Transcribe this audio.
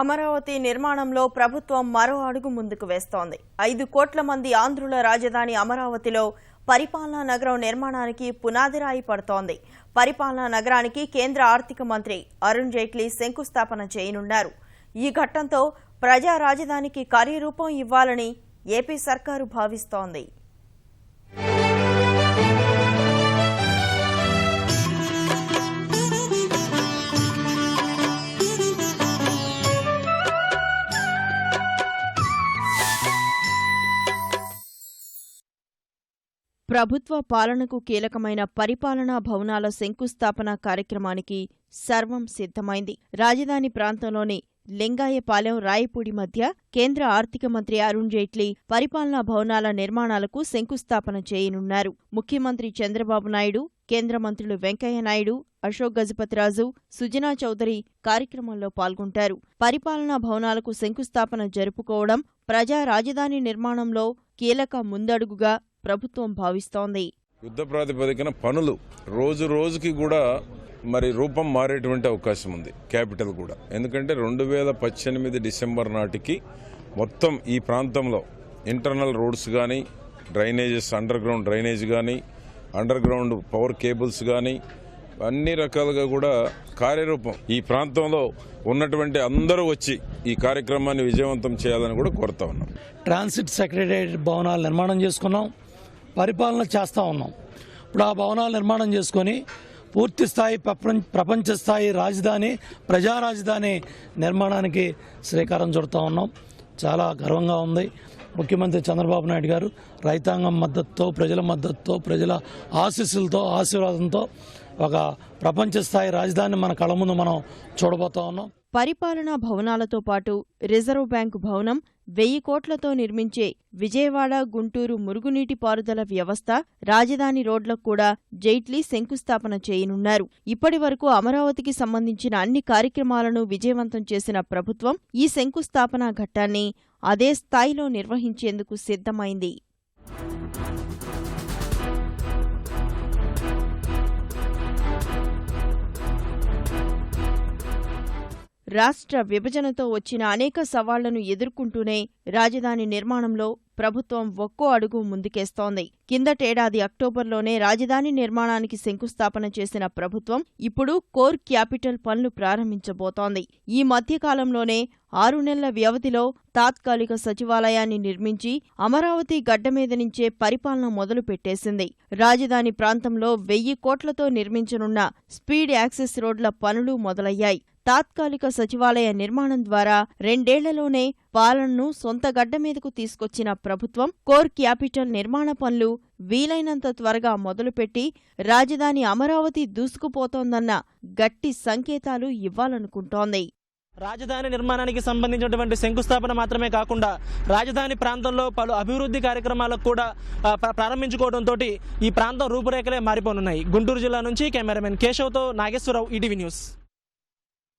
అమరావతి నిర్మాణంలో ప్రభుత్వం మరో అడుగు ముందుకు వేస్తోంది. 5 కోట్ల మంది ఆంధ్రుల రాజధాని అమరావతిలో పరిపాలనా నగరం నిర్మాణానికి పునాదిరాయి పడుతోంది. పరిపాలనా నగరానికి కేంద్ర ఆర్థిక మంత్రి అరుణ్ జైట్లీ శంకుస్థాపన చేయనున్నారు. ఈ ఘట్టంతో ప్రజా రాజధానికి కార్యరూపం ఇవ్వాలని ఏపీ సర్కారు భావిస్తోంది. ప్రభుత్వ పాలనకు కీలకమైన పరిపాలనా భవనాల శంకుస్థాపన కార్యక్రమానికి సర్వం సిద్ధమైంది. రాజధాని ప్రాంతంలోని లింగాయపాలెం, రాయపూడి మధ్య కేంద్ర ఆర్థిక మంత్రి అరుణ్ జైట్లీ పరిపాలనా భవనాల నిర్మాణాలకు శంకుస్థాపన చేయనున్నారు. ముఖ్యమంత్రి చంద్రబాబు నాయుడు, కేంద్ర మంత్రులు వెంకయ్య నాయుడు, అశోక్ గజపతిరాజు, సుజనా చౌదరి కార్యక్రమంలో పాల్గొంటారు. పరిపాలనా భవనాలకు శంకుస్థాపన జరుపుకోవడం ప్రజా రాజధాని నిర్మాణంలో కీలక ముందడుగుగా ప్రభుత్వం భావిస్తోంది. యుద్ధ ప్రాతిపదికన పనులు రోజు రోజుకి కూడా రూపం మారేటువంటి అవకాశం ఉంది. క్యాపిటల్ కూడా ఎందుకంటే 2018 డిసెంబర్ నాటికి మొత్తం ఈ ప్రాంతంలో ఇంటర్నల్ రోడ్స్ కానీ, డ్రైనేజెస్, అండర్ గ్రౌండ్ డ్రైనేజ్ కానీ, అండర్ గ్రౌండ్ పవర్ కేబుల్స్ కానీ అన్ని రకాలుగా కూడా కార్యరూపం ఈ ప్రాంతంలో ఉన్నటువంటి అందరూ వచ్చి ఈ కార్యక్రమాన్ని విజయవంతం చేయాలని కూడా కోరుతా ఉన్నాం. ట్రాన్సిట్ సెక్రటేరియట్ భవనాలు నిర్మాణం చేసుకున్నాం, పరిపాలన చేస్తూ ఉన్నాం. ఇప్పుడు ఆ భవనాలు నిర్మాణం చేసుకొని పూర్తి స్థాయి ప్రపంచ స్థాయి రాజధాని, ప్రజా రాజధాని నిర్మాణానికి శ్రీకారం చుడతా ఉన్నాం. చాలా గర్వంగా ఉంది. ముఖ్యమంత్రి చంద్రబాబు నాయుడు గారు రైతాంగం మద్దతుతో, ప్రజల మద్దతుతో, ప్రజల ఆశీస్సులతో, ఆశీర్వాదంతో ఒక ప్రపంచ స్థాయి రాజధాని మన కళ్ళ ముందు మనం చూడబోతా ఉన్నాం. పరిపాలనా భవనాలతో పాటు రిజర్వ్ బ్యాంకు భవనం, 1000 కోట్లతో నిర్మించే విజయవాడ, గుంటూరు మురుగునీటి పారుదల వ్యవస్థ, రాజధాని రోడ్లకు కూడా జైట్లీ శంకుస్థాపన చేయనున్నారు. ఇప్పటి వరకు అమరావతికి సంబంధించిన అన్ని కార్యక్రమాలను విజయవంతం చేసిన ప్రభుత్వం ఈ శంకుస్థాపన ఘట్టాన్ని అదే స్థాయిలో నిర్వహించేందుకు సిద్ధమైంది. రాష్ట్ర విభజనతో వచ్చిన అనేక సవాళ్లను ఎదుర్కొంటూనే రాజధాని నిర్మాణంలో ప్రభుత్వం ఒక్కో అడుగు ముందుకేస్తోంది. కిందటేడాది అక్టోబర్లోనే రాజధాని నిర్మాణానికి శంకుస్థాపన చేసిన ప్రభుత్వం ఇప్పుడు కోర్ క్యాపిటల్ పనులు ప్రారంభించబోతోంది. ఈ మధ్యకాలంలోనే 6 నెలల వ్యవధిలో తాత్కాలిక సచివాలయాన్ని నిర్మించి అమరావతి గడ్డ మీద నుంచే పరిపాలన మొదలుపెట్టేసింది. రాజధాని ప్రాంతంలో 1000 కోట్లతో నిర్మించనున్న స్పీడ్ యాక్సెస్ రోడ్ల పనులు మొదలయ్యాయి. తాత్కాలిక సచివాలయ నిర్మాణం ద్వారా 2 ఏళ్లలోనే పాలనను సొంత గడ్డ మీదకు తీసుకొచ్చిన ప్రభుత్వం కోర్ క్యాపిటల్ నిర్మాణ పనులు వీలైనంత త్వరగా మొదలుపెట్టి రాజధాని అమరావతి దూసుకుపోతోందన్న గట్టి సంకేతాలు ఇవ్వాలనుకుంటోంది. రాజధాని నిర్మాణానికి సంబంధించినటువంటి శంకుస్థాపన మాత్రమే కాకుండా రాజధాని ప్రాంతంలో పలు అభివృద్ధి కార్యక్రమాలకు కూడా ప్రారంభించుకోవడంతో ఈ ప్రాంతం రూపురేఖలే మారిపోనున్నాయి. గుంటూరు జిల్లా నుంచి కెమెరామెన్ కేశవ్తో నాగేశ్వరరావు, ఈటీవీ న్యూస్.